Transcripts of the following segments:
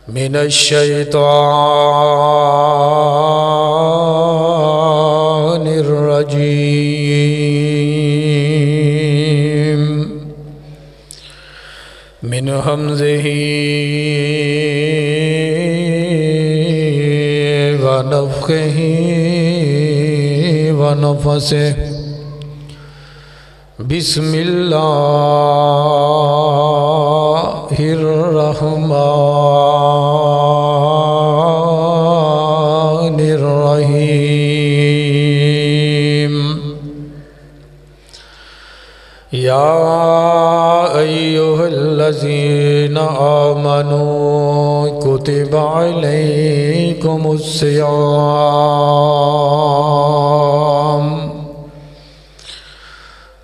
من الشیطان الرجیم من ہمزہ ونفخہ ونفثہ بسم اللہ الرحمن الرحیم یا ایھا الذین آمنوا کتب علیکم الصیام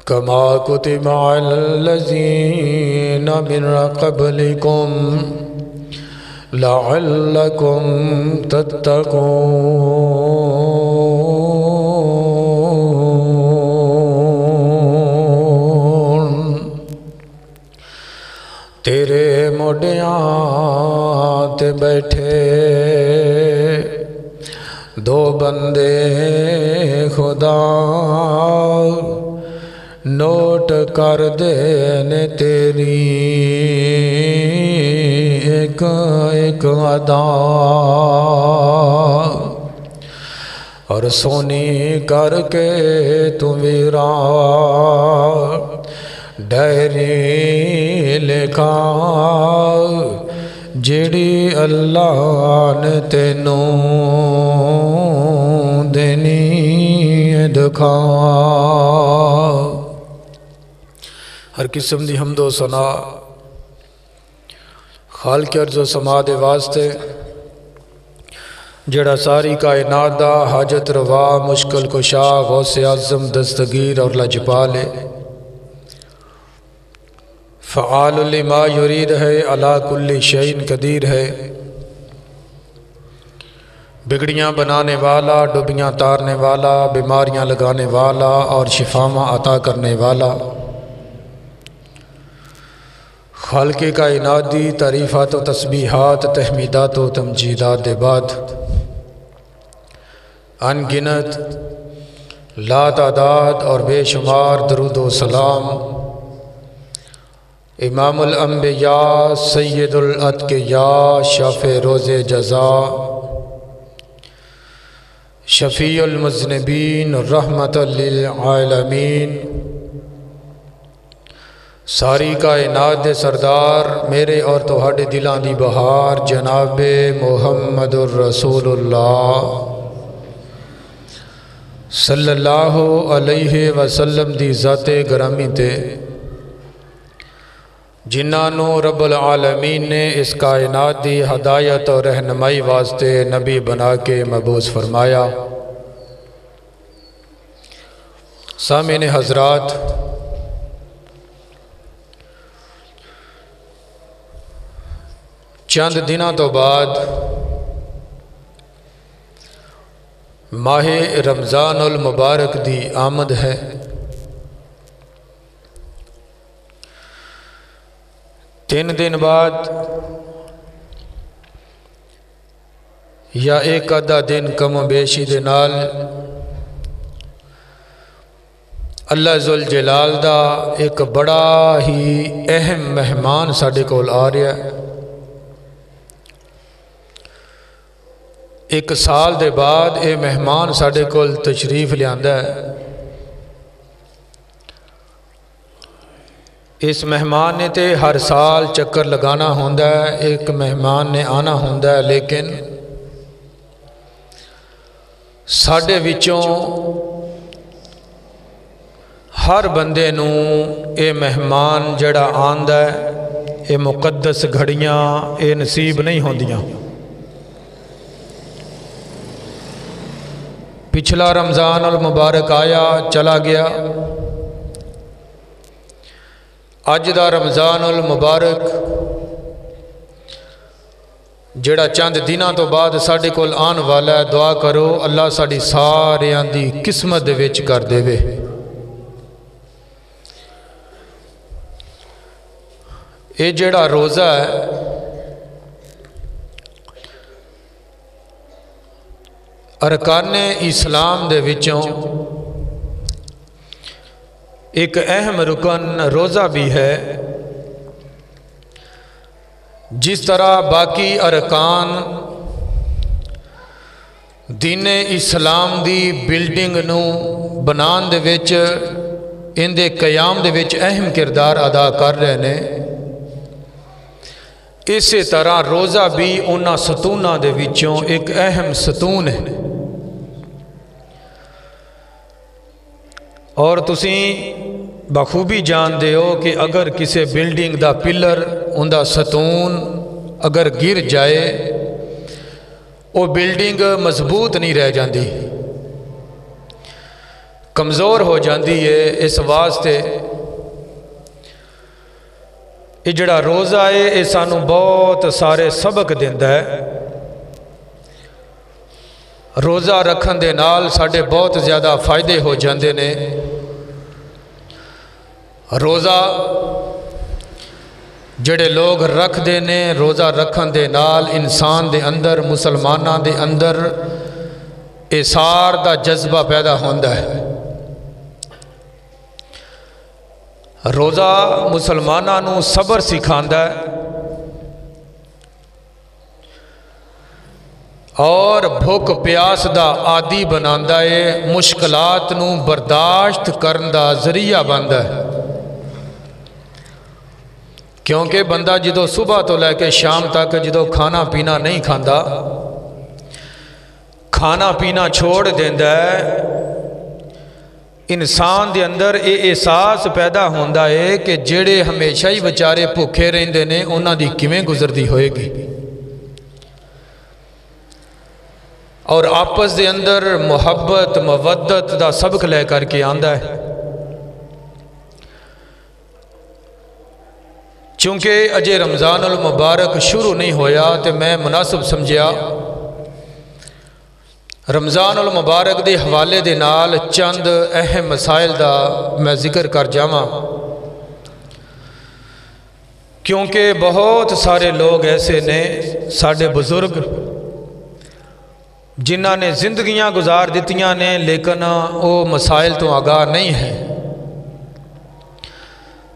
کما کتب علی الذین من قبلکم لعلکم تتقون۔ تیرے موڈیاں تے بیٹھے دو بندے خدا نوٹ کر دینے تیری ایک ایک ادا، اور سونی کر کے تو میرا ڈائری لکھا جڑی اللہ نے تینوں دینی دکھا۔ ہر قسم دی حمد و ثنا خالق ارض و سما دے واسطے جڑا ساری کائنات دا حاجت روا مشکل کشا غوث اعظم دستگیر اور لاجپال ہے، فعال لما یرید ہے، علی کل شیء قدیر ہے، بگڑیاں بنانے والا، ڈوبیاں تارنے والا، بیماریاں لگانے والا اور شفاواں عطا کرنے والا، خالق کائنات دی تعریفات و تسبیحات تحمیدات و تمجیدات دے بعد ان گنت لا تعداد اور بے شمار درود و سلام امام الانبیاء سید الاتقیاء شافع روز جزا شفیع المذنبین رحمت للعالمین ساری کائنات دے سردار میرے اور تہاڈے دلاں دی بہار جناب محمد الرسول اللہ صلی اللہ علیہ وسلم دی ذات گرامی تے، جنہاں رب العالمین نے اس کائنات دی ہدایت اور رہنمائی واسطے نبی بنا کے مبعوث فرمایا۔ سامعین حضرات، چند دنوں تو بعد ماہ رمضان المبارک دی آمد ہے۔ تین دن بعد یا ایک آدھا دن کم و بیشی دے نال اللہ ذوالجلال دا ایک بڑا ہی اہم مہمان ساڈے کول آ رہا ہے۔ ایک سال دے بعد اے مہمان ساڈے کول تشریف لیاندا ہے۔ اس مہمان نے تے ہر سال چکر لگانا ہوندا ہے، ایک مہمان نے آنا ہوندا ہے، لیکن ساڈے وچوں ہر بندے نوں اے مہمان جڑا آندا ہے، اے مقدس گھڑیاں اے نصیب نہیں ہوندیاں۔ پچھلا رمضان المبارک آیا چلا گیا، اج دا رمضان المبارک جڑا چند دنوں تو بعد ساڈے کول آن والا ہے، دعا کرو اللہ ساڈی ساریاں دی قسمت دے وچ کر دے وے۔ اے جڑا روزہ ہے ارکان اسلام دے وچوں ایک اہم رکن روزہ بھی ہے۔ جس طرح باقی ارکان دین اسلام دی بلڈنگ نو بنان دے وچ ان دے قیام دے وچ اہم کردار ادا کر رہے ہیں، اسی طرح روزہ بھی انہاں ستوناں دے وچوں ایک اہم ستون ہے۔ اور تسی بخوبی جان دے ہو کہ اگر کسی بلڈنگ دا پلر ان دا ستون اگر گر جائے وہ بلڈنگ مضبوط نہیں رہ جاندی، کمزور ہو جاندی ہے۔ اس واسطے یہ جڑا روزہ ہے یہ سانو بہت سارے سبق دیندا ہے۔ روزہ رکھن دے نال ساڈے بہت زیادہ فائدے ہو جاندے نے۔ روزہ جڑے لوگ رکھ دے نے، روزہ رکھن دے نال انسان دے اندر، مسلماناں دے اندر ایثار دا جذبہ پیدا ہوندا ہے۔ روزہ مسلماناں نو صبر سکھاندا ہے اور بھوک پیاس دا عادی بناندا ہے، مشکلات نو برداشت کرن دا ذریعہ بندا ہے۔ کیونکہ بندہ جدو صبح تو لے کے شام تک جدو کھانا پینا نہیں کھاندا، کھانا پینا چھوڑ دیندا ہے، انسان دے اندر یہ احساس پیدا ہوندا ہے کہ جڑے ہمیشہ ہی بیچارے بھوکے رہندے نے انہاں دی کیویں گزردی ہوئے گی، اور آپس دے اندر محبت مودت دا سبق لے کر کے آندا ہے۔ چونکہ اجے رمضان المبارک شروع نہیں ہویا تو میں مناسب سمجھیا رمضان المبارک دے حوالے دے نال چند اہم مسائل دا میں ذکر کر جاواں، کیونکہ بہت سارے لوگ ایسے نے ساڈے بزرگ جنہاں نے زندگیاں گزار دیتیاں نے لیکن وہ مسائل تو آگاہ نہیں ہیں۔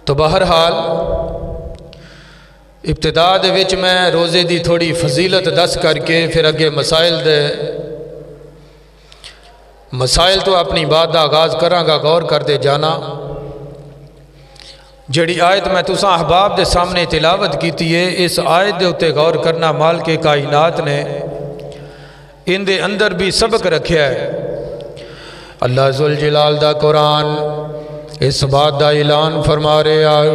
تو بہرحال ابتدا دے وچ میں روزے دی تھوڑی فضیلت دس کر کے پھر اگے مسائل تو اپنی بات دا آغاز کراں گا، غور کر دے جانا۔ جڑی آیت میں تساں احباب دے سامنے تلاوت کیتی ہے، اس آیت دے اتے غور کرنا مال کے کائنات نے ان دے اندر بھی سبق رکھیا ہے۔ اللہ ذوالجلال دا قرآن اس بات دا اعلان فرما رہا ہے،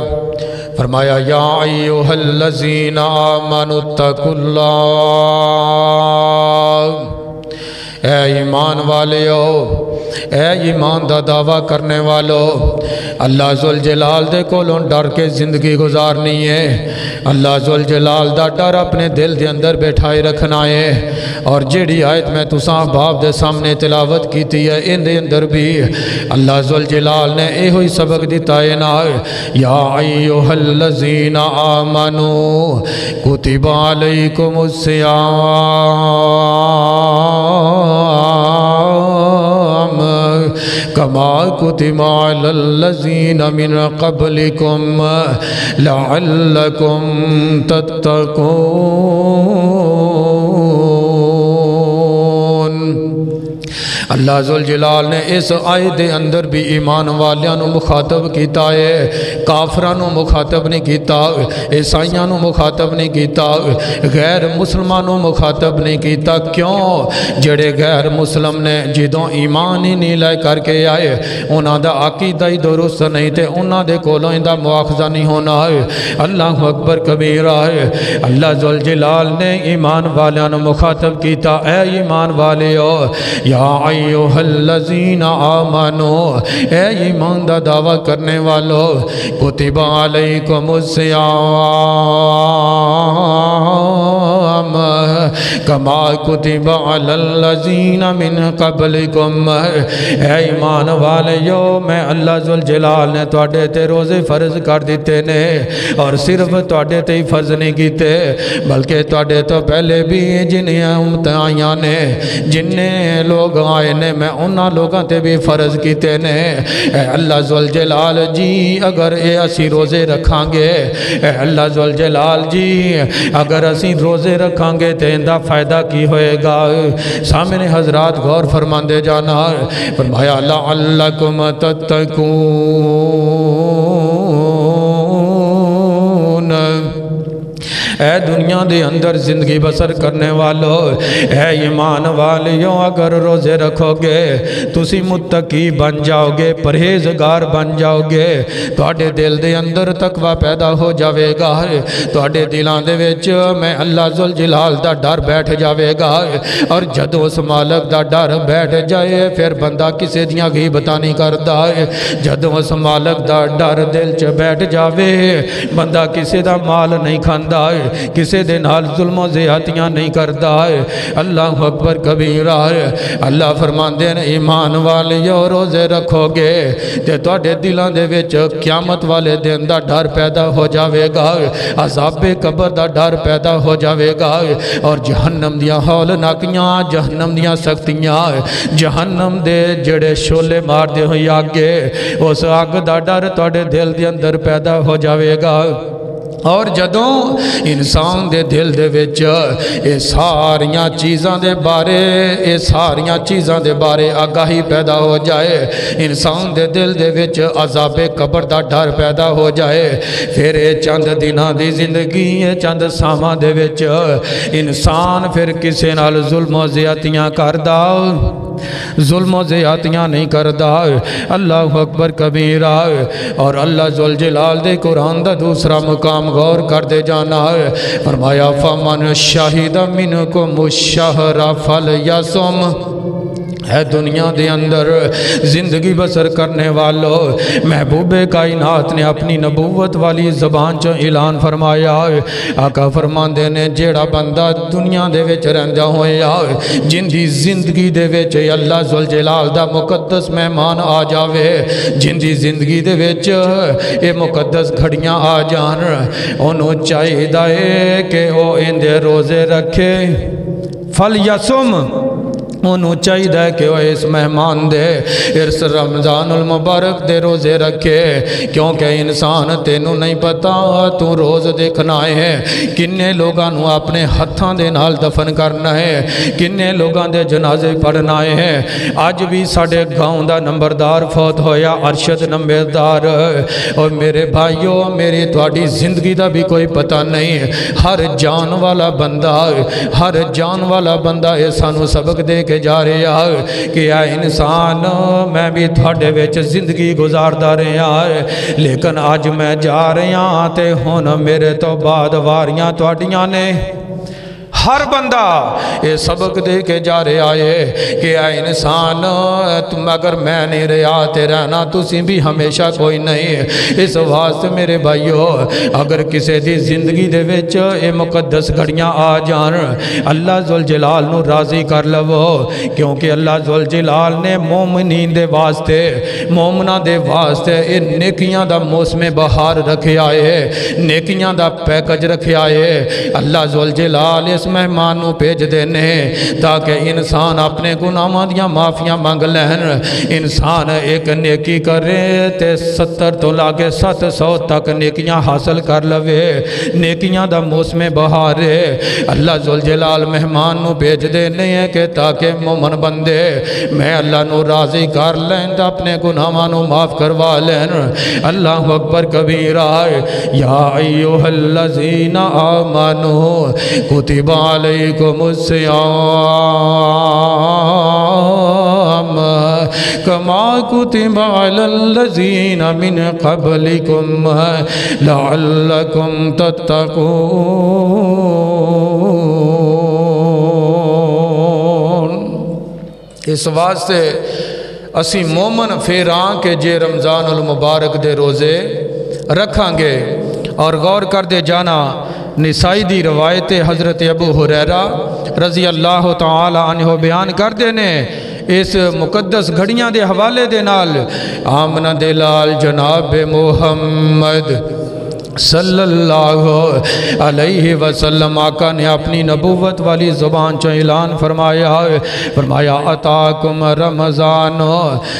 فرمایا یا ایھا الذین آمنوا اتقوا اللہ، اے ایمان والیو، اے ایمان دا دعویٰ کرنے والو، اللہ ذوالجلال دے کولوں ڈر کے زندگی گزارنی ہے۔ اللہ ذوالجلال دا ڈر اپنے دل دے اندر بیٹھائے رکھنا ہے۔ اور جیڑی آیت میں تساں باپ دے سامنے تلاوت کیتی ہے ان دے اندر بھی اللہ ذوالجلال نے اے ہوئی سبق دیتا ہے نا، یا ایھا الذین آمنوا کتب علیکم الصیام کما کتب علی الذین من قبلکم لعلکم تتقون۔ اللہ ذوالجلال نے اس آیت دے اندر بھی ایمان والیاں مخاطب کیتا ہے، کافران مخاطب نہیں کیتا، عیسائیاں مخاطب نہیں کیتا، غیر مسلمانوں مخاطب نہیں کیتا۔ کیوں؟ جڑے غیر مسلم نے جدوں ایمان ہی نہیں لے کر کے آئے، انہاں دا عقیدہ ہی درست نہیں تے انہاں دے کولوں دا مواخذہ نہیں ہونا ہے۔ اللہ اکبر کبیرہ ہے۔ اللہ ذوالجلال نے ایمان والیاں مخاطب کیتا، اے ایمان والیو، یا ایھا الذین آمنوا، اے ایمان دا دعویٰ کرنے والو، کتب علیکم الصیام، کما کتب علی الذین من قبلکم اے ایمان والیو میں اللہ ذوالجلال نے تواڈے تے روزے فرض کر دیتے نے اور صرف تواڈے تے ہی فرض نہیں کیتے بلکہ تواڈے تو پہلے بھی جنہیں امتیں آئیاں نے جنہیں لوگ آئے نے میں انہاں لوگاں تے بھی فرض کیتے نے اے اللہ ذوالجلال جی اگر اے اسی روزے رکھاں گے اے اللہ ذوالجلال جی اگر اسی روزے رکھاں گے تے اندہ فائدہ کی ہوئے گا سامنے حضرات غور فرماندے جانا فرمایا لعلکم تتقون اے دنیا دے اندر زندگی بسر کرنے والو اے ایمان والیوں اگر روزے رکھو گے تسی متقی بن جاؤ گے پرہیزگار بن جاؤ گے تواڈے دل دے اندر تقوی پیدا ہو جاوے گا تواڈے دلاں دے وچ میں اللہ ذوالجلال دا ڈر بیٹھ جاوے گا اور جدوں اس مالک دا ڈر بیٹھ جائے پھر بندہ کسے دیاں غیبتاں نہیں کردا جدوں اس مالک دا ڈر دل چ بیٹھ جاوے بندہ کسے دا مال نہیں کھاندا کسے دے نال ظلم و زیادتیاں نہیں کردا ہے اللہ اکبر کبیرہ اللہ فرماندے نے ایمان والیو روزے رکھو گے تے تواڈے دلاں دے وچ قیامت والے دن دا ڈر پیدا ہو جاوے گا عذاب قبر دا ڈر پیدا ہو جاوے گا اور جہنم دیاں ہولناکیاں جہنم دیاں سختیاں جہنم دے جڑے شولے مار دے ہوئی آگے اس آگ دا ڈر تواڈے دل دے اندر پیدا ہو جاوے گا اور جدوں انسان دے دل دے وچ اے ساریاں چیزاں دے بارے آگاہی پیدا ہو جائے انسان دے دل دے وچ عذاب قبر دا ڈر پیدا ہو جائے پھر اے چند دناں دی زندگی اے چند ساواں دے وچ انسان پھر کسے نال ظلم و زیادتیاں کردا ظلم و زیادتیاں نہیں کردا اللہ اکبر کبیرہ اور اللہ ذوالجلال دے قرآن دا دوسرا مقام غور کر دے جانا ہے فرمایا فمن شاہد منکم الشہر فلیصم ہے دنیا دے اندر زندگی بسر کرنے والو محبوب کائنات نے اپنی نبوت والی زبان چ اعلان فرمایا آقا فرماندے نے جیڑا بندہ دنیا دے وچ رہندا ہویا جن دی زندگی دے وچ اللہ ذوالجلال دا مقدس مہمان آ جاوے جن دی زندگی دے وچ اے مقدس گھڑیاں آ جان انہوں چاہیے کہ او اندے روزے رکھے فلیصم انہوں چاہیے کہ وہ اس مہمان دے ارس رمضان المبارک دے روزے رکھے کیونکہ انسان تینوں نہیں پتا تو روز دیکھنا ہے کنے لوگاں نو اپنے ہتھاں دے نال دفن کرنا ہے کنے لوگاں دے جنازے پڑھنا ہے آج بھی ساڑھے گاؤں دا نمبردار فوت ہویا ارشد نمبردار اور میرے بھائیوں میری تواڈی زندگی دا بھی کوئی پتہ نہیں ہر جان والا بندہ اے سانو سبق دے کے جا رہے ہیں کہ اے انسان میں بھی تھوڑے ویچ زندگی گزار دا رہے ہیں لیکن آج میں جا رہے ہیں تے ہون میرے تو بعد واریاں تواڈیاں نے ہر بندہ یہ سبق دے کے جا رہے آئے کہ اے انسان تم اگر میں نہیں رہا تے رہنا تسی بھی ہمیشہ کوئی نہیں اس واسطے میرے بھائیو اگر کسی دی زندگی دے وچ اے مقدس گھڑیاں آ جان اللہ ذوالجلال نو راضی کر لو کیونکہ اللہ ذوالجلال نے مومنین دے واسطے مومنہ دے واسطے اے نیکیاں دا موسم بہار رکھے آئے نیکیاں دا پیکج رکھے آئے اللہ ذوالجلال اس مہمانوں پیج دینے تاکہ انسان اپنے گناہاں دیاں معافیاں مانگ لین انسان ایک نیکی کرے تے 70 تو لاگے 700 تک نیکیاں حاصل کر لوے نیکیاں دا موسم بہار ہے اللہ ذوالجلال مہمانوں پیج دینے ہیں کہ تاکہ مومن بندے میں اللہ نو راضی کر لین تا اپنے گناہاں نو معاف کروا لین اللہ اکبر کبیرہ یا ایوہ الذین آمنوا کتب علیکم الصیام کما کتب علی الذین من قبلکم لعلکم تتقون اس واسطے اسی مومن پھیراں کہ جے رمضان المبارک دے روزے رکھاں گے اور غور کر دے جانا نسائی دی روایت حضرت ابو ہریرہ رضی اللہ تعالی عنہ بیان کر دینے اس مقدس گھڑیاں دے حوالے دے نال آمنہ دے لال جناب محمد صلی اللہ علیہ وسلم آقا نے اپنی نبوت والی زبان چو اعلان فرمایا اتاکم رمضان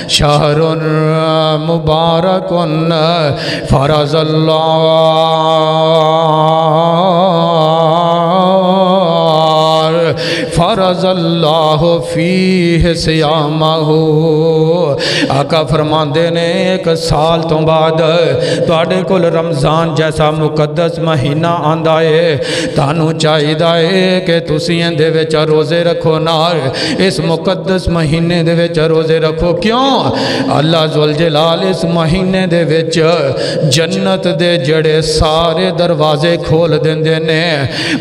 شہر مبارک فرض اللہ فرض اللہ فیہ سیامہ آقا فرماندے نے ایک سال تو بعد تواڈے کول رمضان جیسا مقدس مہینہ آندا ہے تانوں چاہیے کہ تسی اندے وچ روزے رکھو نال اس مقدس مہینے دے وچ روزے رکھو کیوں اللہ ذوالجلال اس مہینے دے وچ جنت دے جڑے سارے دروازے کھول دیندے نے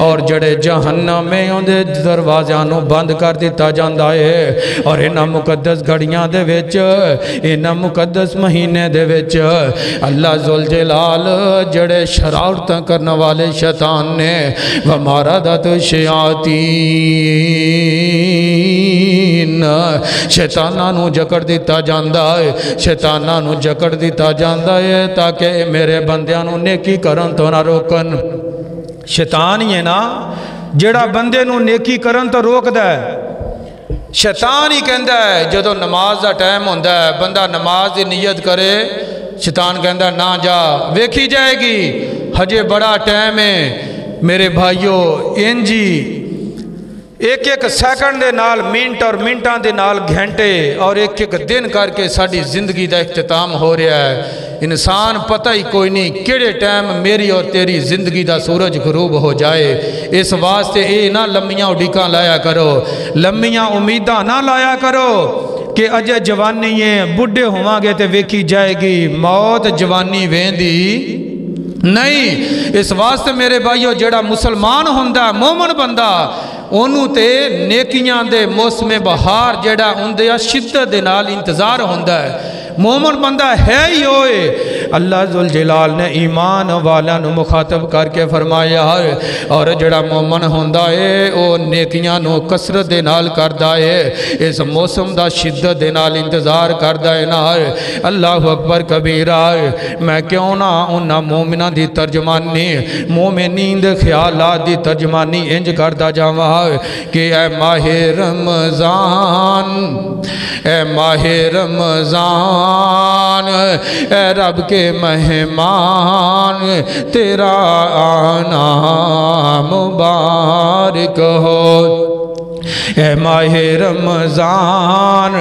اور جڑے جہنم میں اندے دروازیاں نو بند کر دیتا جاندا ہے اور انہاں مقدس گھڑیاں دے وچ انہاں مقدس مہینے دے وچ اللہ ذوالجلال جڑے شرارتاں کرنے والے شیطان نے وَمَارَدَتْ الشَّيَاطِينَ شیطاناں نو جکڑ دیتا جاندا ہے شیطاناں نو جکڑ دیتا جاندا ہے تاکہ میرے بندیاں نو نیکی کرن تو نہ روکن شیطان ہی ہے نا جڑا بندے نو نیکی کرن تو روک دے شیطان ہی کہندا ہے جدو نماز دا ٹائم ہوندا ہے بندہ نماز دی نیت کرے شیطان کہندا نہ جا ویکھی جائے گی ہجے بڑا ٹائم ہے میرے بھائیو انجی ایک ایک سیکنڈ دے نال منٹ اور منٹاں دے نال گھنٹے اور ایک ایک دن کر کے ساڑی زندگی دا اختتام ہو رہا ہے انسان پتہ ہی کوئی نہیں کیڑے ٹائم میری اور تیری زندگی دا سورج غروب ہو جائے اس واسطے اے نہ لمیاں اڈیکاں لایا کرو لمیاں امیداں نہ لایا کرو کہ اجے جوانی ہے بڑھے ہوں گے تے ویکھی جائے گی موت جوانی ویندی نہیں اس واسطے میرے بھائیو جڑا مسلمان ہوندہ مومن بندہ انہوں تے نیکیاں دے موسم بہار جڑا اندیا شدت دے نال انتظار ہوندہ ہے مومن بندہ ہے ہی ہوئے اللہ ذوالجلال نے ایمان والا نو مخاطب کر کے فرمایا ہے اور جڑا مومن ہوندہ ہے او نیکیاں نو کسرت دے نال کردہ ہے اس موسم دا شدت دے نال انتظار کردہ ہے نا اللہ اکبر کبیرہ میں کیوں نہ انہا مومنہ دی ترجمانی مومنین دے خیالات دی ترجمانی انج کردہ جاوہ کہ اے ماہ رمضان اے ماہ رمضان اے رب کے مہمان تیرا آنا مبارک ہو اے ماہ رمضان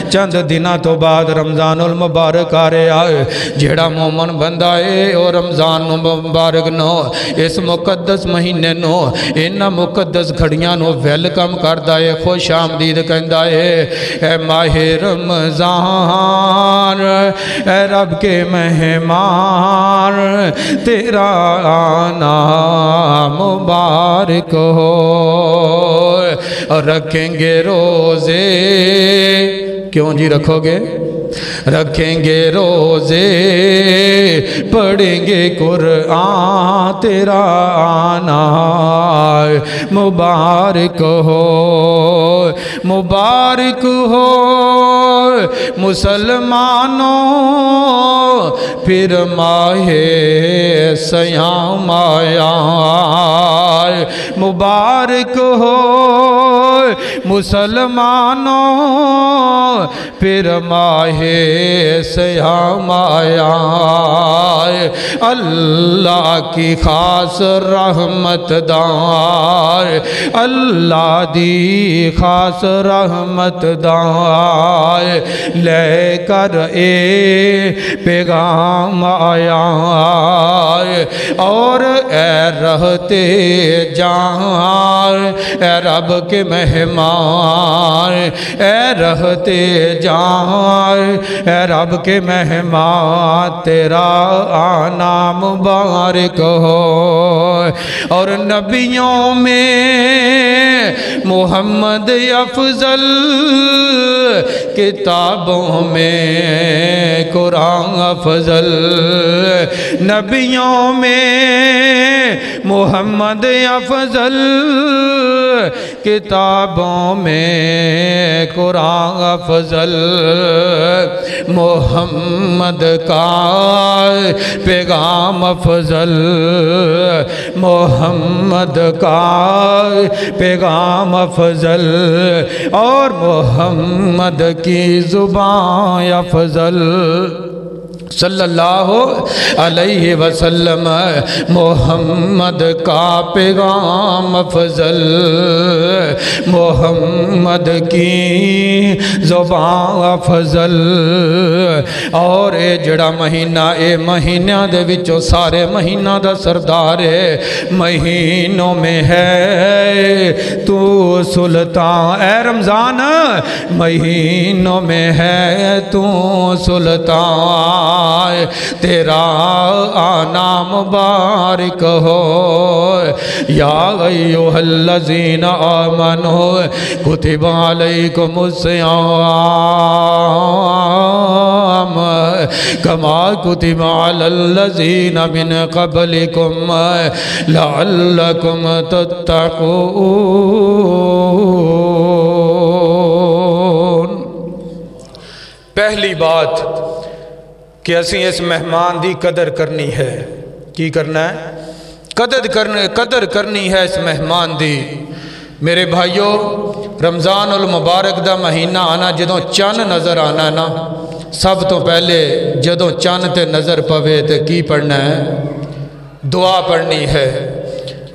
چند دنہ تو بعد رمضان المبارک آ رہے آئے جیڑا مومن بندہ ہے اور رمضان مبارک نو اس مقدس مہینے نو انہ مقدس گھڑیاں نو ویلکم کردہ ہے خوش آمدید کہندہ ہے اے ماہ رمضان اے رب کے مہمان تیرا آنا مبارک ہو اور رکھیں گے روزے کیوں جی رکھو گے رکھیں گے روزے پڑھیں گے قرآن تیرا آنا مبارک ہو مبارک ہو مسلمانوں پھر ماہ سیام آیا مبارک ہو مسلمانوں پھر ماہ سیام آیا اللہ کی خاص رحمت دار اللہ دی خاص رحمت دار لے کر اے پیغام آیا اور اے رہتے جان اے رب کے مہمان اے رہتے جان اے رب کے مہمان تیرا آنا مبارک ہو اور نبیوں میں محمد افضل کتابوں میں قرآن افضل نبیوں میں محمد افضل کتابوں میں قرآن افضل محمد کا پیغام افضل محمد کا پیغام افضل اور محمد کی زبان افضل صلی اللہ علیہ وسلم محمد کا پیغام افضل محمد کی زبان افضل اور اے جڑا مہینہ اے مہینہ دے وچوں سارے مہینہ دا سردار ہے مہینوں میں ہے تو سلطان اے رمضان مہینوں میں ہے تو سلطان تیرا آنا مبارک ہو یا ایوہ الذین آمنوا کتب علیکم الصیام کما کتب علی الذین من قبلکم لعلکم تتقون۔ پہلی بات کہ اسی اس مہمان دی قدر کرنی ہے۔ کی کرنا ہے؟ قدر کرنی ہے اس مہمان دی۔ میرے بھائیو رمضان المبارک دا مہینہ آنا جدوں چند نظر آنا نا سب تو پہلے جدوں چند تے نظر پوے تے کی پڑھنا ہے؟ دعا پڑھنی ہے۔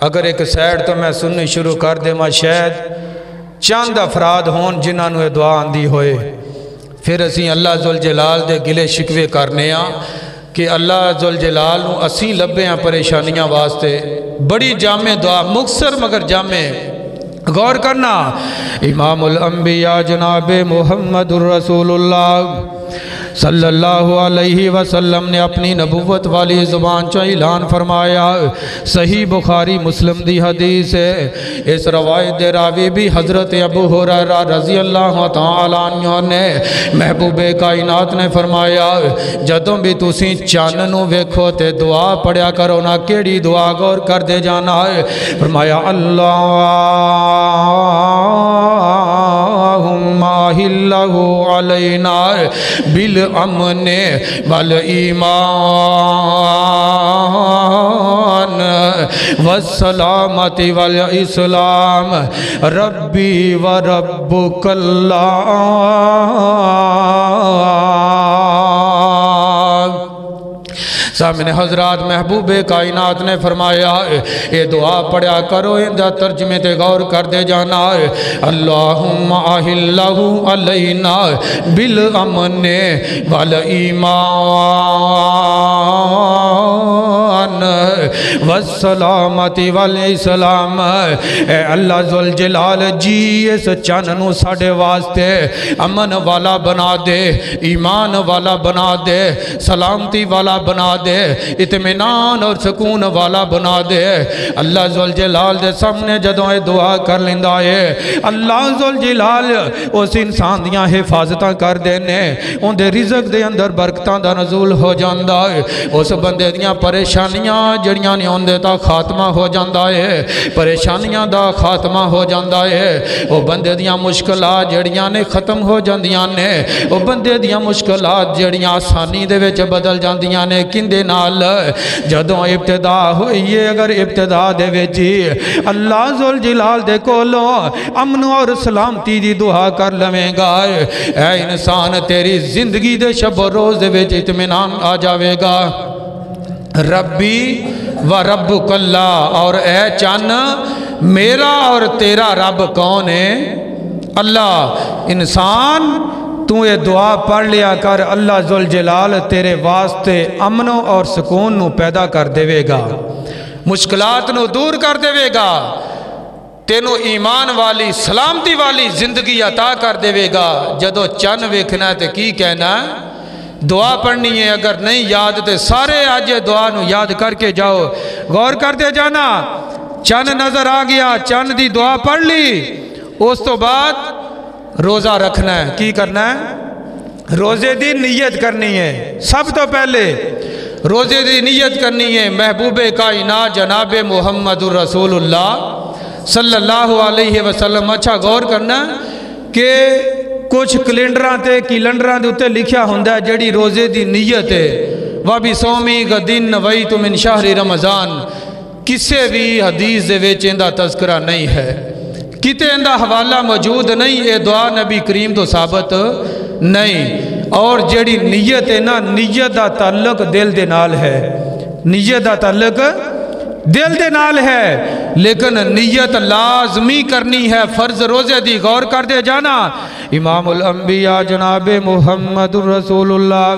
اگر ایک سیڈ تو میں سننی شروع کر دے ماں شاید چند افراد ہون جنہاں نو دعا آندی ہوئے پھر اسی اللہ ذوالجلال دے گلے شکوے کرنے ہاں کہ اللہ ذوالجلال نو اسی لبے ہیں پریشانیاں واسطے بڑی جامع دعا مختصر مگر جامع غور کرنا۔ امام الانبیاء جناب محمد الرسول اللہ صلی اللہ علیہ وسلم نے اپنی نبوت والی زبان چا اعلان فرمایا۔ صحیح بخاری مسلم دی حدیث ہے۔ اس روایت دے راوی بھی حضرت ابو ہریرہ رضی اللہ تعالیٰ عنہ نے محبوب کائنات نے فرمایا جدوں بھی تسی چاند نو ویکھو تے دعا پڑھیا کرو نا کیڑی دعا غور کر دے جانا ہے۔ فرمایا اللہم اہلہ علینا بالامن والایمان والسلامت والاسلام ربی وربک اللہ۔ سامنے حضرات محبوب کائنات نے فرمایا یہ دعا پڑھیا کرو اندہ ترجمے تے غور کر دے جانا ہے۔ اللہم اہلہ علینا بالامن والایمان والسلامت والاسلام۔ اے اللہ ذوالجلال جی اس چند نو ساڑے واسطے امن والا بنا دے ایمان والا بنا دے سلامتی والا بنا دے اطمینان اور سکون والا بنا دے۔ اللہ ذوالجلال دے سامنے جدوں اے دعا کر لیندہ ہے اللہ ذوالجلال اس انسان دیاں حفاظتاں کر دینے ان دے رزق دے اندر برکتاں دا نزول ہو جاندہ ہے اس بندے دیاں پریشانیاں جڑیاں نے ان دے تا خاتمہ ہو جاندہ ہے پریشانیاں دا خاتمہ ہو جاندہ ہے وہ بندے دیاں مشکلات جڑیاں نے ختم ہو جاندیاں نے وہ بندے دیاں مشکلات جڑیاں آسانی دے وچ بدل جاندیاں نے کندے نال جدوں ابتدا ہوئی ہے اگر ابتدا دے وچی اللہ ذوالجلال دے کولوں امن اور سلامتی دی دعا کر لویں گا اے انسان تیری زندگی دے شب و روز دے وچ اطمینان آ جاوے گا۔ ربی و ربک اللہ اور اے چان میرا اور تیرا رب کون ہے؟ اللہ۔ انسان تو یہ دعا پڑھ لیا کر اللہ ذوالجلال تیرے واسطے امن اور سکون نو پیدا کر دے گا مشکلات نو دور کر دے گا تینو ایمان والی سلامتی والی زندگی عطا کر دے گا۔ جدو چن ویکھنا تے کی کہنا ہے دعا پڑھنی ہے اگر نہیں یاد تے سارے آج دعا نو یاد کر کے جاؤ غور کر دے جانا۔ چن نظر آ گیا چن دی دعا پڑھ لی اس تو بعد روزہ رکھنا ہے. کی کرنا ہے؟ روزے دی نیت کرنی ہے. سب تو پہلے روزے دی نیت کرنی ہے. محبوب کائنات جناب محمد الرسول اللہ صلی اللہ علیہ وسلم. اچھا غور کرنا کہ کچھ کیلنڈراں تے کیلنڈراں دے اتے لکھیا ہوندا ہے جڑی روزے دی نیت ہے وَبِصَوْمِ غَدٍ نَوَيْتُ مِنْ شَهْرِ رمضان. کسے بھی حدیث دے وچ اندہ تذکرہ نہیں ہے, کتے اندہ حوالہ موجود نہیں. اے دعا نبی کریم تو ثابت نہیں. اور جڑی نیت ہے نا, نیت دا تعلق دل دے نال ہے. نیت دا تعلق دل دے نال ہے, لیکن نیت لازمی کرنی ہے. فرض روزے دی غور کر دے جانا. امام الانبیاء جناب محمد الرسول اللہ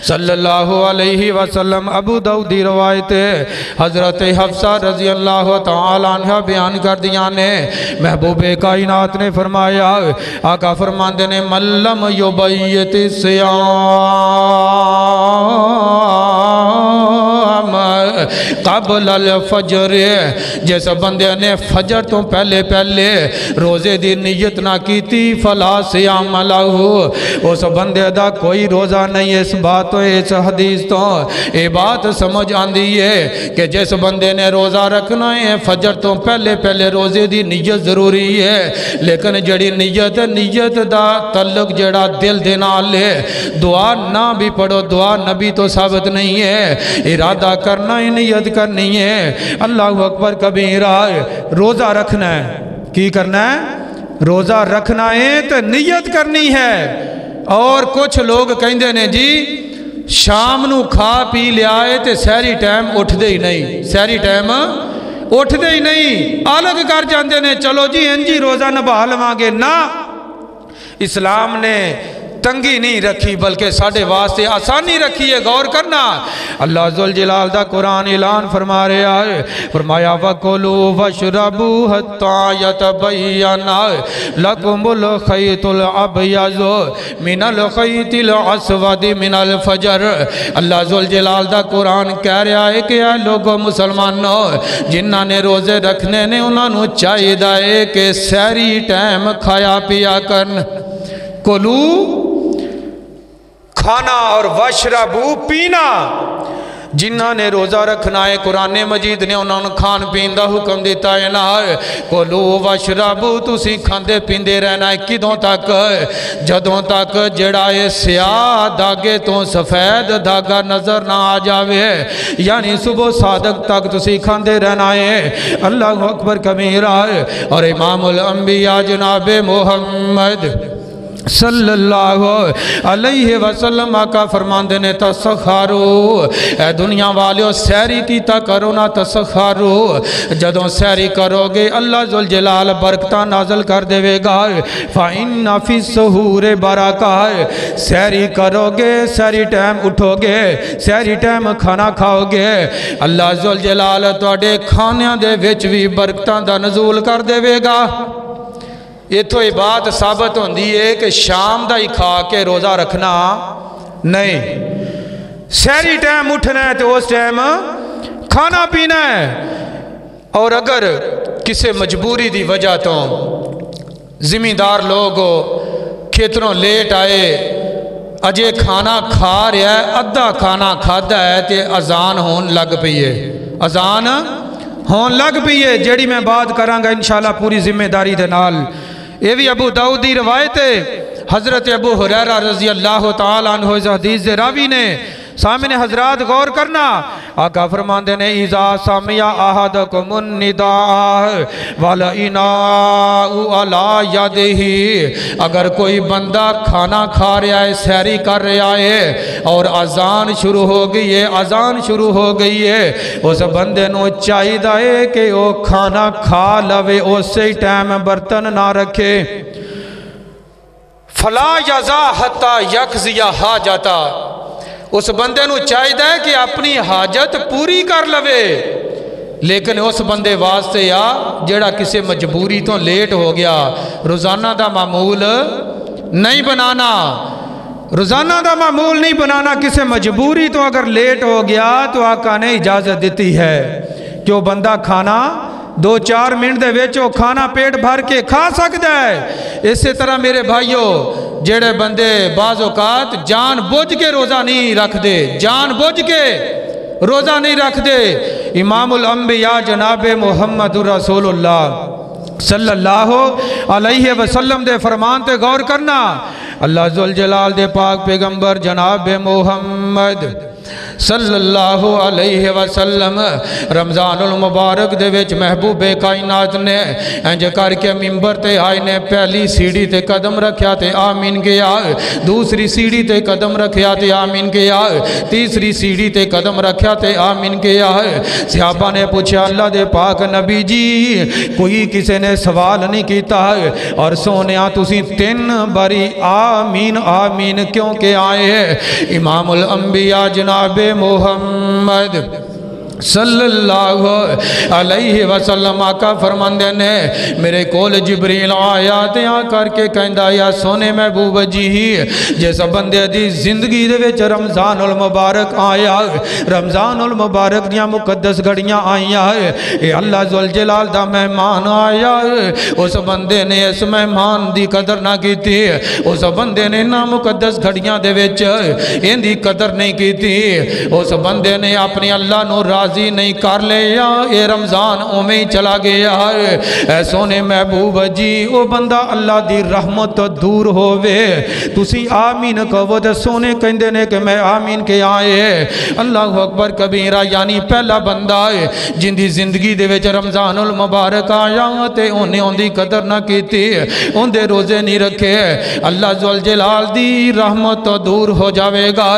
صلی اللہ علیہ وسلم, ابو داؤد دی روایت حضرت حفصہ رضی اللہ تعالیٰ عنہ بیان کر دیا نے. محبوب کائنات نے فرمایا, آقا فرماندے نے, من لم یبیت الصیام قبل الفجر, جیسا بندے نے فجر تو پہلے روزے دی نیت نہ کیتی, فلا صیام لہو, اس بندے دا کوئی روزہ نہیں. اس بات تو اس حدیث تو یہ بات سمجھ آندی ہے کہ جس بندے نے روزہ رکھنا ہے فجر تو پہلے روزے دی نیت ضروری ہے. لیکن جڑی نیت دا تعلق جڑا دل دے نال ہے. دعا نہ بھی پڑھو, دعا نبی تو ثابت نہیں ہے. ارادہ کرنا ہے, نیت کرنی ہے. اللہ اکبر کبیرہ. روزہ رکھنا ہے, کی کرنا ہے؟ روزہ رکھنا ہے تو نیت کرنی ہے. اور کچھ لوگ کہندے نے جی شام نو کھا پی لیا ہے تے سحری ٹائم اٹھ دے ہی نہیں, سحری ٹائم اٹھ دے ہی نہیں, الگ کر جاندے نے. چلو جی انجی روزہ نبھا لواں گے. نہ, اسلام نے تنگی نہیں رکھی بلکہ ساڑھے واسطے آسانی رکھی ہے. غور کرنا, اللہ ذوالجلال دا قرآن اعلان فرما رہا ہے. فرمایا وَكُلُوا وَاشْرَبُوا حَتَّى يَتَبَيَّنَ لَكُمُ الْخَيْطُ الْأَبْيَضُ مِنَ الْخَيْطِ الْأَسْوَدِ مِنَ الْفَجْرِ. اللہ ذوالجلال دا قرآن کہہ رہا ہے کہ اے لوگوں مسلمانوں, جنہاں نے روزے رکھنے نے انہاں نو چاہیے ہے کہ سحری ٹائم کھایا پیا کرن. کلو کھانا اور وشربو پینا. جنہاں نے روزہ رکھنا ہے قرآن مجید نے انہوں نے کھان پین دا حکم دیتا ہے نا. کلو وشربو, تسی کھاندے پیندے رہنا ہے. کدوں تک؟ جدوں تک جڑا ہے سیاہ داغے تو سفید داغا نظر نہ آ جاوے, یعنی صبح صادق تک تسی کھاندے رہنا ہے. اللہ اکبر کبیرہ. اور امام الانبیاء جناب محمد صلی اللہ علیہ وسلم آقا فرماندے نے تسخارو, اے دنیا والیو سحری کیتا کرو نا تسخارو. جدوں سحری کرو گے اللہ ذوالجلال برکتہ نازل کر دے گا. فَإِنَّ فِي السُّحُورِ بَرَکَةً, سحری کرو گے, سحری ٹائم اٹھو گے, سحری ٹائم کھانا کھاؤ گے, اللہ ذوالجلال تواڈے کھانیاں دے وچ بھی برکتاں دا نزول کر دے گا. یہ تو یہ بات ثابت ہوندی ہے کہ شام دا ہی کھا کے روزہ رکھنا نہیں. سحری ٹائم اٹھنا ہے تو اس ٹائم کھانا پینا ہے. اور اگر کسی مجبوری دی وجہ تو زمیندار لوگ کھیتروں لیٹ آئے, اجے کھانا کھا رہا ہے, ادھا کھانا کھادا ہے تے اذان ہون لگ پئی ہے, اذان ہون لگ پئی ہے. جیڑی میں بات کراں گا انشاءاللہ پوری ذمہ داری دے نال. یہ بھی ابو داؤد دی روایت ہے. حضرت ابو ہریرہ رضی اللہ تعالیٰ عنہ اس حدیث دے راوی نے. سامنے حضرات غور کرنا, آقا فرماندے نے اذا سمع احدکم النداء والاناء علی یدہ, اگر کوئی بندہ کھانا کھا رہا ہے, سحری کر رہا ہے اور اذان شروع ہو گئی ہے, اذان شروع ہو گئی ہے, اس بندے نو چاہیے کہ وہ کھانا کھا لوے, اسی ٹائم برتن نہ رکھے. فلا یزا حتی یقضی حاجتا, اس بندے نو چاہیے کہ اپنی حاجت پوری کر لوے. لیکن اس بندے واسطے یا جڑا کسی مجبوری تو لیٹ ہو گیا, روزانہ دا معمول نہیں بنانا, روزانہ دا معمول نہیں بنانا. کسی مجبوری تو اگر لیٹ ہو گیا تو آقا نے اجازت دیتی ہے کہ وہ بندہ کھانا 2-4 منٹ دے وچ وہ کھانا پیٹ بھر کے کھا سکتا ہے۔ اسی طرح میرے بھائیوں جڑے بندے بعض اوقات جان بوجھ کے روزہ نہیں رکھ دے، جان بوجھ کے روزہ نہیں رکھ دے، امام الانبیاء جناب محمد رسول اللہ صلی اللہ علیہ وسلم دے فرمان تے غور کرنا۔ اللہ ذوالجلال دے پاک پیغمبر جناب محمد صلی اللہ علیہ وسلم رمضان المبارک دے وچ محبوب کائنات نے انج کر کے ممبر تے آئے نے پہلی سیڑھی تے قدم رکھیا تے آمین کیا، دوسری سیڑھی تے قدم رکھیا تے آمین کیا، تیسری سیڑھی تے قدم رکھیا تے آمین کیا۔ صحابہ نے پوچھا اللہ دے پاک نبی جی کوئی کسی نے سوال نہیں کیتا اور سونیا تسی 3 باری آمین آمین کیوں کہ آئے؟ امام الانبیاء جناب محمد صلی اللہ علیہ وسلم آقا فرماندے نے میرے کول جبریل آیا تے آ کر کے کہندا یا سونے محبوب جی جس بندے دی زندگی دے وچ رمضان المبارک آیا، رمضان المبارک دیاں مقدس گھڑیاں آئیاں، اے اللہ ذوالجلال دا مہمان آیا، اس بندے نے اس مہمان دی قدر نہ کیتی، اس بندے نے نہ مقدس گھڑیاں دے وچ ان دی قدر نہیں کیتی، اس بندے نے اپنی اللہ نو راضی نہیں کر لیا، اے رمضان اومیں ہی چلا گیا ہے۔ اے سونے محبوب جی او بندہ اللہ دی رحمت دور ہووے، تسی آمین کہو تے سونے کہندے نے کہ میں آمین کے آئے۔ اللہ اکبر کبیرہ، یعنی پہلا بندہ ہے جن دی زندگی دے وچ رمضان المبارک آیا تے انہیں ان دی قدر نہ کیتی، ان دے روزے نہیں رکھے، اللہ ذوالجلال دی رحمت دور ہو جاوے گا۔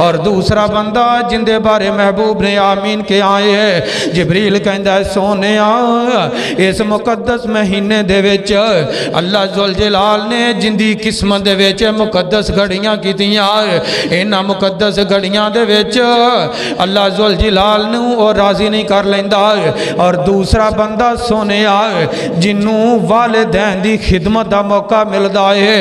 اور دوسرا بندہ جن دے بارے محبوب نے آمین کے آئے، جبریل کہندا ہے سونیا اس مقدس مہینے دے وچ اللہ ذوالجلال نے جن دی قسمت دے وچ مقدس گھڑیاں کیتیاں، انہاں مقدس گھڑیاں دے وچ اللہ ذوالجلال نو اور راضی نہیں کر لیندا۔ اور دوسرا بندہ سونیا جنوں والدین دی خدمت دا موقع ملدا ہے،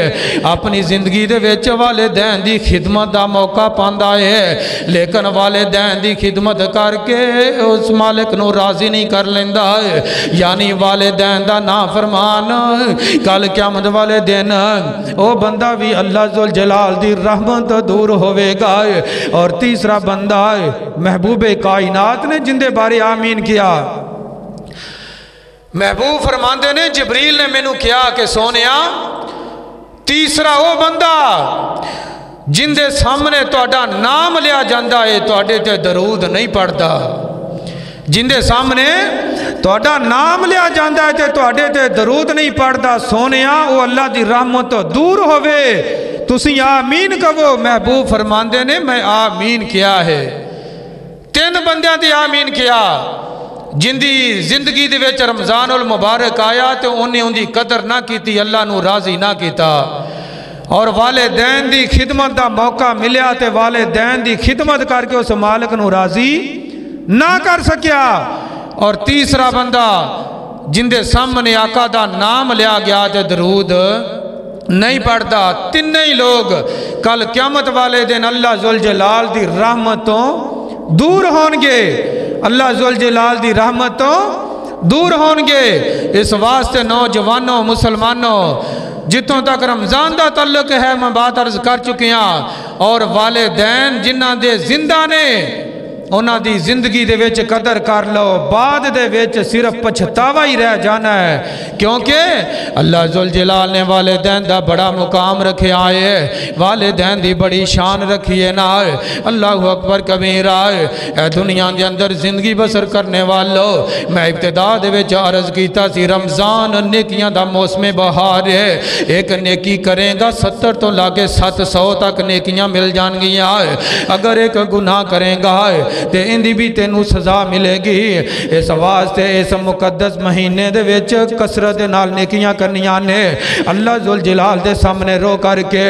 اپنی زندگی دے وچ والدین دی خدمت دا موقع پاندا ہے، لیکن والدین دی خدمت کر کے اس مالک نو راضی نہیں کر لیندا ہے، یعنی والدین دا نافرمان کل قیامت والے دن او بندہ بھی اللہ ذوالجلال دی رحمت دور ہوئے گا۔ اور تیسرا بندہ محبوب کائنات نے جن دے بارے آمین کیا، محبوب فرماندے نے جبریل نے مینوں کیا کہ سونیا تیسرا او بندہ جن دے سامنے تہاڈا نام لیا جاندا ہے تہاڈے تے درود نہیں پڑھدا، جن دے سامنے تہاڈا نام لیا جاندا ہے تے تہاڈے تے درود نہیں پڑھدا، سونیا او اللہ دی رحمت دور ہوئے، تسی آمین کہو۔ محبوب فرماندے نے میں آمین کیا ہے، 3 بندیاں دی آمین کیا جن دی زندگی دے وچ رمضان المبارک آیا تے انہیں ان دی قدر نہ کیتی، اللہ نو راضی نہ کیتا، اور والدین دی خدمت دا موقع ملیا تے والدین دی خدمت کر کے اس مالک نو راضی نہ کر سکیا۔ اور تیسرا بندہ جن دے سامنے آقا دا نام لیا گیا تے درود نہیں پڑھتا، تینوں ہی لوگ کل قیامت والے دن اللہ ذوالجلال دی رحمتوں دور ہونگے، اللہ ذوالجلال دی رحمتوں دور ہونگے۔ اس واسطے نوجوانوں مسلمانوں جتوں تک رمضان دا تعلق ہے میں بات عرض کر چکیاں، اور والدین جنہاں دے زندہ نے انہاں دی زندگی دے وچ قدر کر لو، بعد دے وچ صرف پچھتاوا ہی رہ جانا ہے، کیونکہ اللہ ذوالجلال نے والدین دا بڑا مقام رکھے آئے، والدین دی بڑی شان رکھی ہے نا۔ اللہ اکبر کبیرہ، اے دنیا دے اندر زندگی بسر کرنے والو، میں ابتدا دے وچ عرض کیتا سی رمضان نیکیاں دا موسم بہار ہے، ایک نیکی کریں گا 70 تو لاگے 700 تک نیکیاں مل جان گیا، اگر ایک گناہ کریں گا تے اندی بھی تینوں سزا ملے گی۔ اس واسطے اس مقدس مہینے دے وچ کثرت نال نیکیاں کرنیاں نے، اللہ ذوالجلال دے سامنے رو کر کے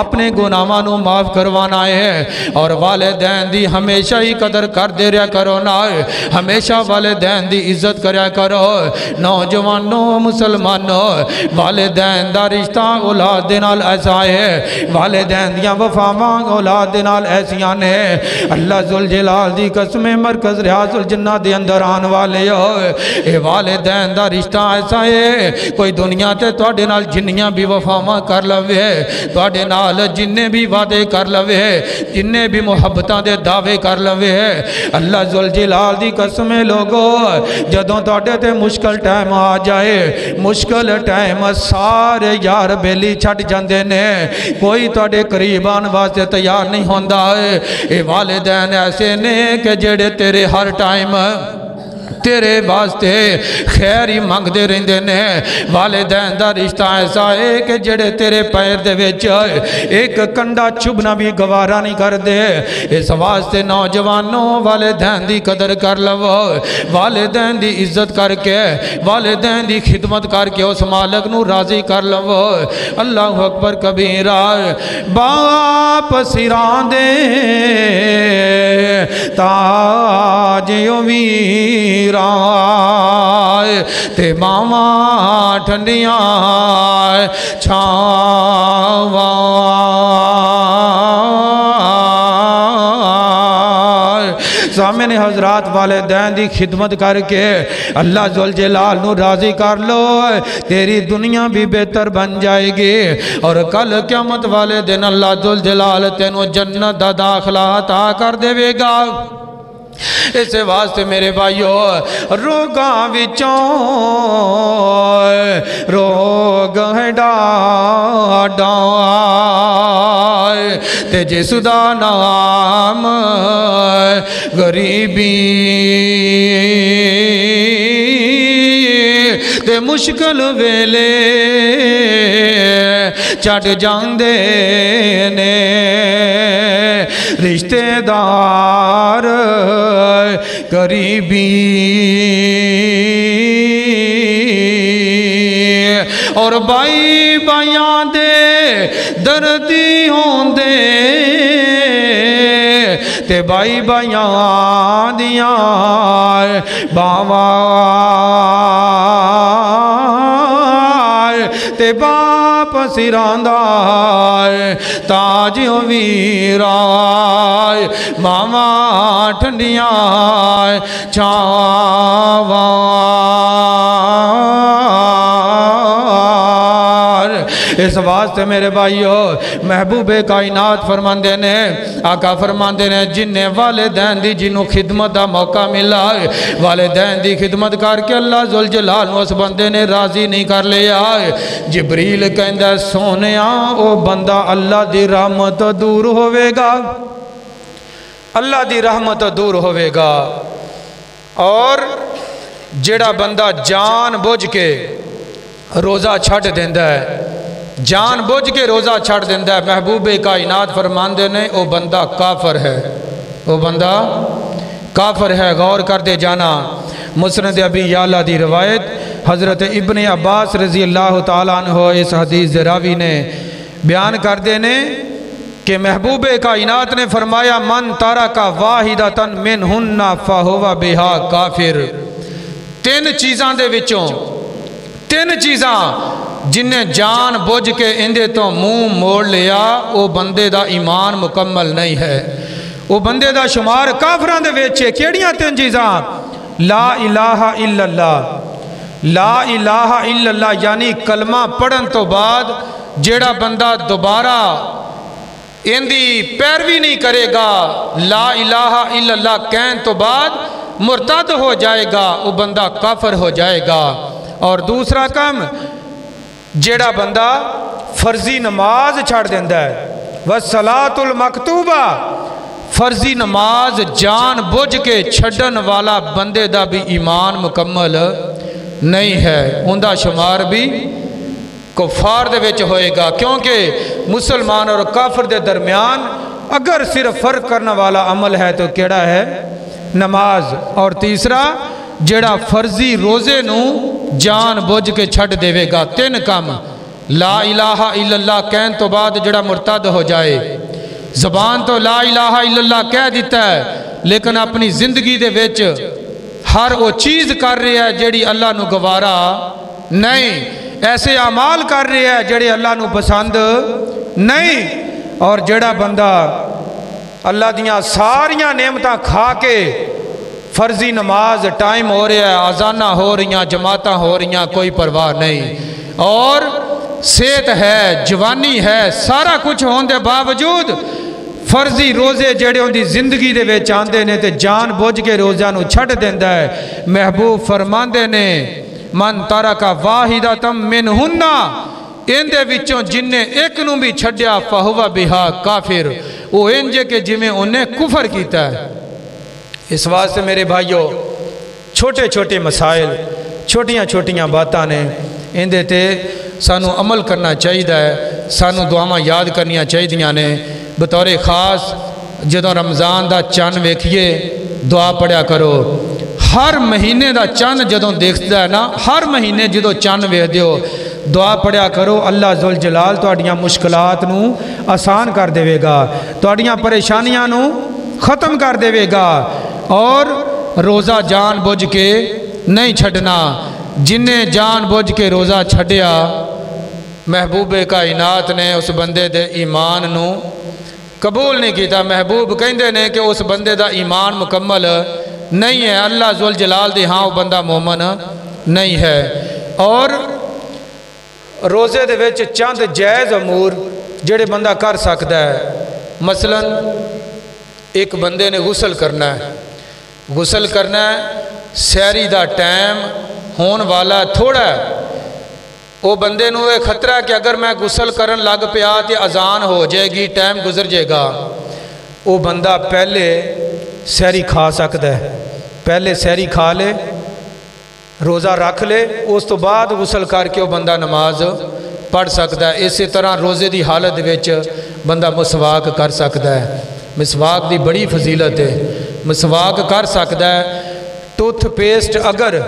اپنے گناہاں نو معاف کروانا ہے، اور والدین دی ہمیشہ ہی قدر کر دے رہا کرو نا، ہمیشہ والدین دی عزت کریا کرو۔ نوجوانوں مسلمانوں، والدین دا رشتہ اولاد دے نال ایسا ہے، والدین دیاں وفاواں اولاد دے نال ایسیاں نے، اللہ ذوالجلال دی قسم مرکز ریاض الجنہ دے اندر آن والے ہوئے اے والدین دا رشتہ ایسا ہے کوئی دنیا تے توڑے نال جنیاں بھی وفاواں کر لوے توڑے نال جننے بھی وعدے کر لوے جننے بھی محبتاں دے دعوے کر لوے اللہ ذوالجلال دی قسم لوگو جدوں توڑے تے مشکل ٹائم آ جائے مشکل ٹائم سارے یار بیلی چھٹ جاندے نے کوئی توڑے قریبان واسطے تیار نہیں ہوندہ ہے اے والدین ایسے نے کہ جڑے تیرے ہر ٹائم تیرے واسطے خیر ہی مانگ دے رہندے نے والدین دا رشتہ ایسا ہے کہ جڑے تیرے پیر دے وچ ایک کنڈا چبنا بھی گوارا نہیں کر دے اس واسطے نوجوانوں والدین دی قدر کر لو والدین دی عزت کر کے والدین دی خدمت کر کے اس مالک نو راضی کر لو اللہ اکبر کبیرہ باپ سران دے تاجیوں ویر تے ماما ٹھنڈیاں چھاواں سامنے حضرات والدین دی خدمت کر کے اللہ ذوالجلال نو راضی کر لو تیری دنیا بھی بہتر بن جائے گی اور کل قیامت والے دن اللہ ذوالجلال تینوں جنت دا داخلہ عطا کر دے گا اس واسطے میرے بھائیو روگاں وچوں روگ ہے ڈاڈا تے جس دا نام غریبی تے مشکل ویلے چٹ جاندے نے رشتے دار قریبی اور بائی بائیاں دے دردی ہوندے تے بائی بائیاں دیاں باواں تے باپ سراندہ تاجیوں ویرائے ماما ٹھنڈیاں چھاواں اس واسطے میرے بھائیو محبوب کائنات فرماندے نے آقا فرماندے نے جنہیں والدین دی جنہوں خدمت دا موقع ملا والدین دی خدمت کر کے اللہ ذوالجلال اس بندے نے راضی نہیں کر لیا جبریل کہندہ سونیاں او بندہ اللہ دی رحمت دور ہوئے گا اللہ دی رحمت دور ہوئے گا اور جڑا بندہ جان بوجھ کے روزہ چھٹ دیندہ ہے جان بوجھ کے روزہ چھٹ دیندہ ہے محبوب کائنات فرماندے نے او بندہ کافر ہے او بندہ کافر ہے غور کر دے جانا مسند ابی یعلا دی روایت حضرت ابن عباس رضی اللہ تعالیٰ عنہ اس حدیث راوی نے بیان کر دینے کہ محبوب کائنات نے فرمایا من تارکا واحدتن منہن فہو بہا کافر تین چیزاں دے وچوں تین چیزاں جنہیں جان بوجھ کے اندے تو منہ موڑ لیا وہ بندے دا ایمان مکمل نہیں ہے وہ بندے دا شمار کافران دے ویچے کیڑیاں تین چیزاں لا الہ الا اللہ لا الہ الا اللہ یعنی کلمہ پڑھن تو بعد جیڑا بندہ دوبارہ اندی پیروی نہیں کرے گا لا الہ الا اللہ کہن تو بعد مرتد ہو جائے گا وہ بندہ کافر ہو جائے گا اور دوسرا کم جیڑا بندہ فرضی نماز چھاڑ دیندہ ہے وَالصَّلَاةُ الْمَكْتُوبَةُ فرضی نماز جان بوجھ کے چھڑن والا بندے دا بھی ایمان مکمل نہیں ہے اندہ شمار بھی کفار دے وچ ہوئے گا کیونکہ مسلمان اور کافر دے درمیان اگر صرف فرق کرنا والا عمل ہے تو کیڑا ہے نماز اور تیسرا جڑا فرضی روزے نو جان بوجھ کے چھٹ دے گا تین کام لا الہ الا اللہ کہن تو بعد جڑا مرتد ہو جائے زبان تو لا الہ الا اللہ کہہ دیتا ہے لیکن اپنی زندگی دے وچ ہر وہ چیز کر رہے ہے جڑی اللہ نو گوارا نہیں ایسے اعمال کر رہے ہے جڑے اللہ نو پسند نہیں اور جڑا بندہ اللہ دیاں ساریاں نعمتاں کھا کے فرضی نماز ٹائم ہو رہا ہے، آزانہ ہو رہی ہیں، جماعتاں ہو رہی ہیں، کوئی پرواہ نہیں، اور صحت ہے، جوانی ہے، سارا کچھ ہون دے باوجود فرضی روزے جڑے ہوں دی زندگی دے وچ آندے نے تے جان بوجھ کے روزہ نو چھڑ دیندا ہے۔ محبوب فرماندے نے من ترک واحدۃ منہن، اندے وچوں جننے ایک نو بھی چھڈیا فہو بہا کافر، وہ انجے کہ جویں انہیں کفر کیتا ہے۔ اس واسطے میرے بھائیو چھوٹے چھوٹے مسائل، چھوٹیاں چھوٹیاں باتاں نے، اندے تے سانو عمل کرنا چاہیے، سانو دعاواں یاد کرنیاں چاہیے نے۔ بطور خاص جدوں رمضان دا چن ویکھیے دعا پڑھیا کرو۔ ہر مہینے دا چن جدوں دیکھدا ہے نا، ہر مہینے جدوں چن ویکھ دیو دعا پڑھیا کرو، اللہ ذوالجلال تہاڈیاں مشکلات نو آسان کر دے گا، تہاڈیاں پریشانیاں نو ختم کر دے گا، اور روزہ جان بوجھ کے نہیں چھڈنا۔ جن نے جان بوجھ کے روزہ چھڈیا محبوب کائنات نے اس بندے دے ایمان نو قبول نہیں کیتا۔ محبوب کہندے نے کہ اس بندے دا ایمان مکمل نہیں ہے، اللہ ذوالجلال دے ہاں وہ بندہ مومن نہیں ہے۔ اور روزے دے وچ چند جائز امور جڑے بندہ کر سکتا ہے، مثلا ایک بندے نے غسل کرنا ہے، غسل کرنا ہے، سحری دا ٹائم ہون والا تھوڑا ہے، وہ بندے نو ایک خطرہ ہے کہ اگر میں غسل کرن لگ پیا تے اذان ہو جائے گی، ٹائم گزر جائے گا، وہ بندہ پہلے سحری کھا سکتا ہے، پہلے سحری کھا لے، روزہ رکھ لے، اس تو بعد غسل کر کے وہ بندہ نماز پڑھ سکتا ہے۔ اسی طرح روزے دی حالت وچ بندہ مسواک کر سکتا ہے، مسواک دی بڑی فضیلت ہے، مسواک کر سکتا ہے۔ ٹوتھ پیسٹ اگر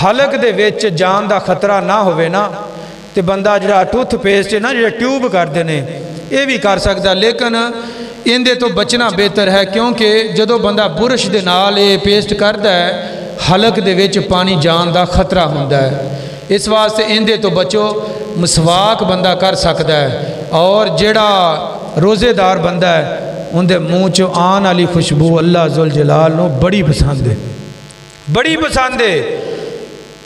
حلق دے وچ جان دا خطرہ نہ ہوئے نا تے بندہ جڑا ٹوتھ پیسٹ ہے نا جڑا ٹیوب کر دینے یہ بھی کر سکتا ہے، لیکن اندے تو بچنا بہتر ہے، کیونکہ جدو بندہ برش دے نال یہ پیسٹ کردا ہے حلق دے وچ پانی جان دا خطرہ ہوندا ہے، اس واسطے اندے تو بچو۔ مسواک بندہ کر سکتا ہے، اور جڑا روزے دار بندہ ہے اندے منہ چو آن والی خوشبو اللہ ذوالجلال نو بڑی پسند ہے، بڑی پسند ہے۔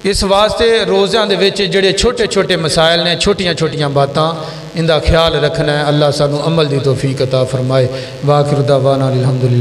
اس واسطے روزیاں دے وچ جڑے چھوٹے چھوٹے مسائل نے، چھوٹیاں چھوٹیاں باتاں ان دا خیال رکھنا ہے۔ اللہ سانو عمل دی توفیق عطا فرمائے۔ وآخر دعوانا الحمدللہ۔